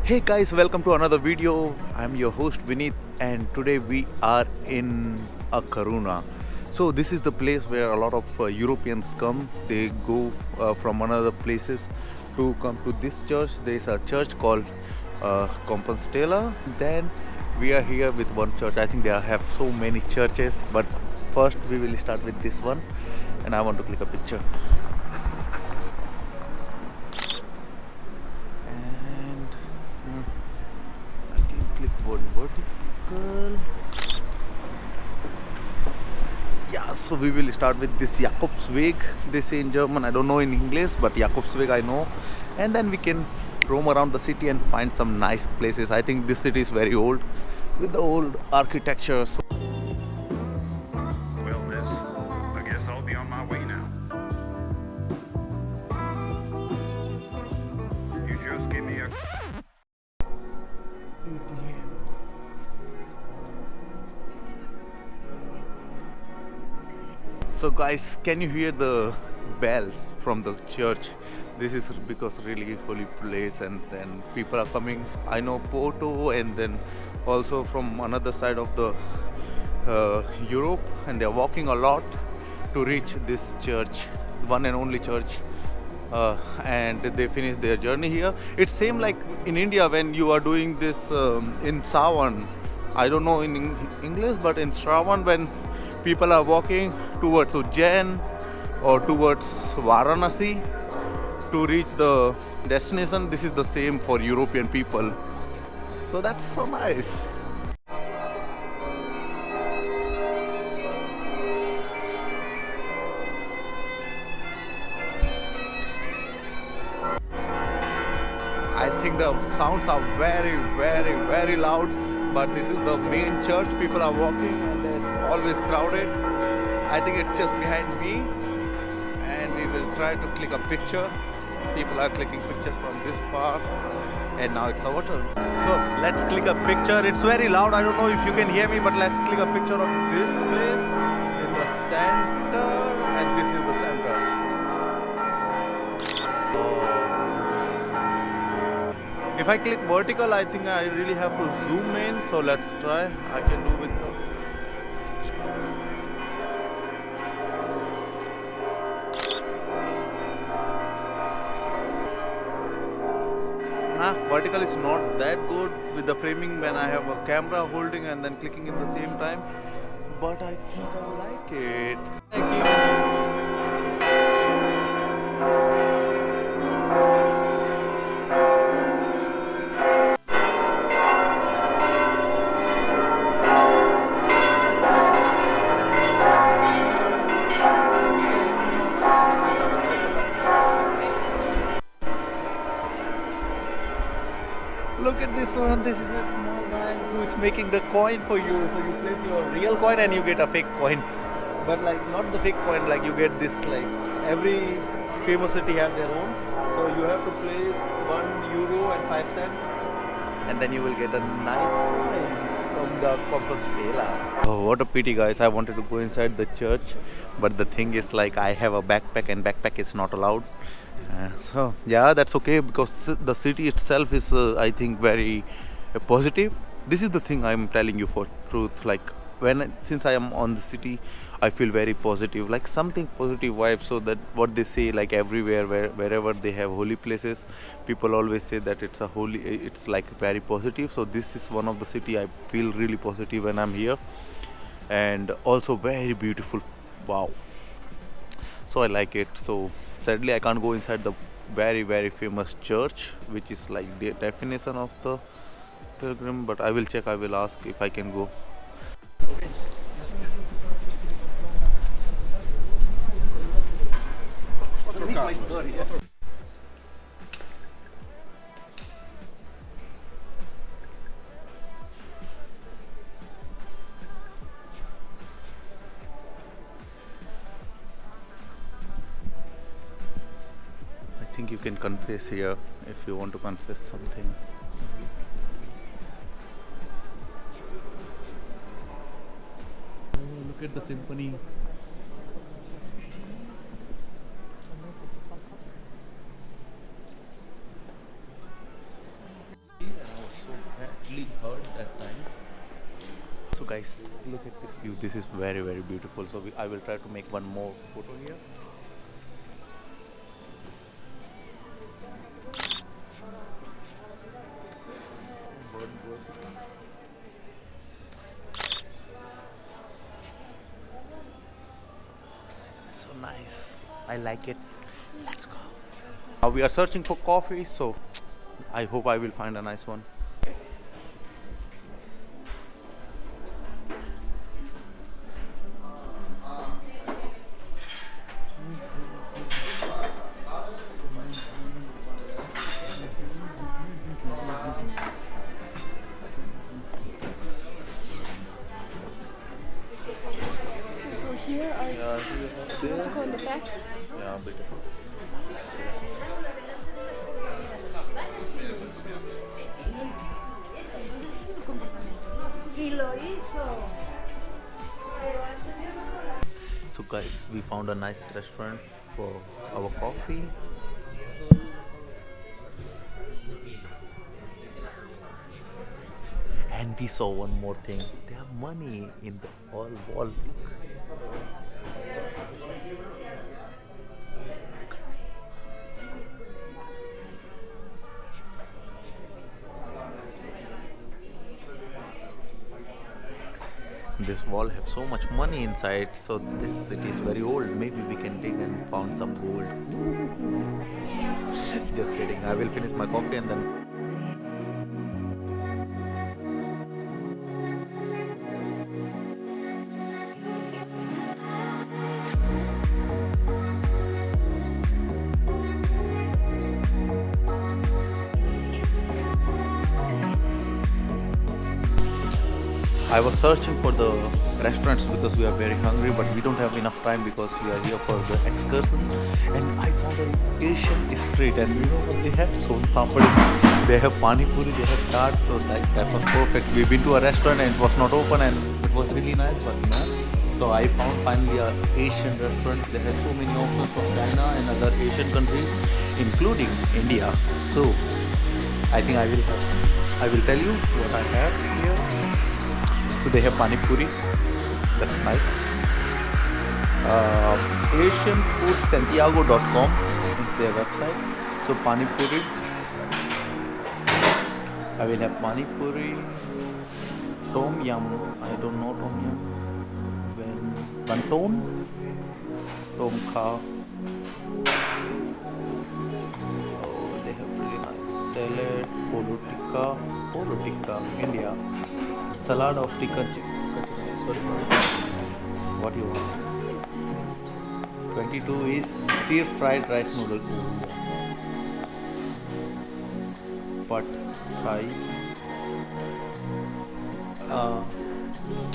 Hey guys, welcome to another video. I'm your host Vineet, and today we are in a Karuna. So this is the place where a lot of Europeans come. They go from another places to come to this church. There is a church called Compostela. Then we are here with one church. I think they have so many churches, but first we will start with this one, and I want to click a picture. And I can click one vertical. Yeah, so we will start with this Jakobsweg. They say in German, I don't know in English, but Jakobsweg I know. And then we can roam around the city and find some nice places. I think this city is very old with the old architecture. So Well, miss, I guess I'll be on my way now. You just give me a... So guys, can you hear the bells from the church? This is because really holy place, and then people are coming. I know Porto, and then also from another side of the Europe, and they're walking a lot to reach this church, one and only church. And they finish their journey here. It's same like in India when you are doing this in Sawan. I don't know in English, but in Shravan when people are walking towards Ujjain or towards Varanasi to reach the destination. This is the same for European people. So that's so nice. I think the sounds are very loud, but this is the main church. People are walking and there's always crowded. I think it's just behind me, and we will try to click a picture. People are clicking pictures from this far, and now it's our turn. So let's click a picture. It's very loud. I don't know if you can hear me, but let's click a picture of this place in the center, and this is the center. If I click vertical, I think I really have to zoom in. So let's try. I can do with the... Vertical is not that good with the framing when I have a camera holding and then clicking in the same time. But I think I like it. I came in the... Look at this one. This is a small guy who is making the coin for you. So you place your real coin and you get a fake coin. But like not the fake coin, like you get this, like every famous city have their own. So you have to place €1 and 5 cents, and then you will get a nice coin from the Compostela. Oh, what a pity, guys. I wanted to go inside the church, but the thing is like I have a backpack and backpack is not allowed. So yeah, that's okay because the city itself is I think very positive. This is the thing I'm telling you for truth. Like since I am on the city, I feel very positive, like something positive vibe. So that what they say, like everywhere wherever they have holy places, people always say that it's like very positive. So this is one of the city I feel really positive when I'm here, and also very beautiful. Wow. So I like it. So sadly I can't go inside the very famous church, which is like the definition of the Pilgrim, but I will check. I will ask if I can go. I think you can confess here if you want to confess something. Oh, look at the symphony. guys, look at this view. This is very very beautiful. So I will try to make one more photo here. So nice. I like it. Let's go. Now we are searching for coffee, so I hope I will find a nice one. Here or Yeah, you want to go in the back? yeah, a bit. So guys, we found a nice restaurant for our coffee. And we saw one more thing. There are money in the wall. Look. This wall have so much money inside, so this city is very old. Maybe we can dig and found some gold. Just kidding. I will finish my coffee and then. I was searching for the restaurants because we are very hungry, but we don't have enough time because we are here for the excursion. And I found an Asian street, and you know what they have? So they have pani puri, they have chaat, so like that was perfect. We've been to a restaurant and it was not open, and it was really nice, but no. So I found finally a Asian restaurant. They have so many options from China and other Asian countries, including India. So I think I will tell you what I have here. So they have pani puri, that's nice. AsianFoodSantiago.com is their website. So pani puri, I will have pani puri, tom yum, I don't know tom yum, wonton, tom kha. Oh, they have really nice salad, polo tikka, India. Salad of tikka sorry, what you want? 22 is stir fried rice noodle, but Thai.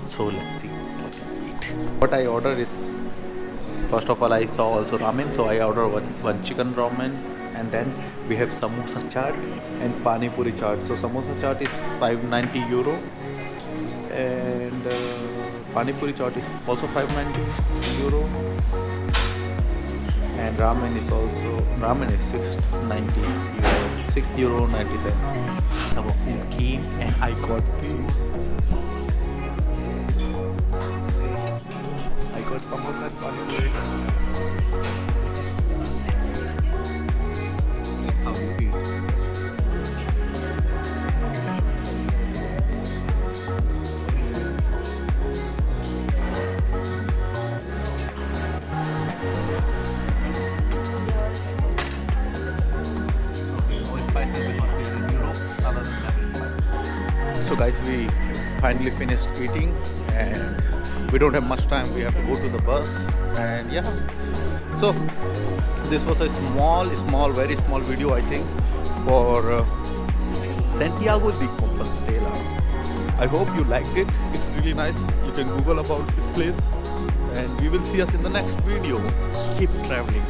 So let's see what can we eat. What I order is, first of all I saw also ramen, so I order one chicken ramen, and then we have samosa chaat and pani puri chaat. So samosa chaat is €590. And pani puri chaat is also €590, and ramen is €6.90. Some of them came and I got this. I got samosa and pani puri. That's how you eat. So guys, we finally finished eating and we don't have much time. We have to go to the bus, and yeah. So this was a very small video, I think, for Santiago de Compostela. I hope you liked it. It's really nice. You can Google about this place, and we will see us in the next video. Keep traveling.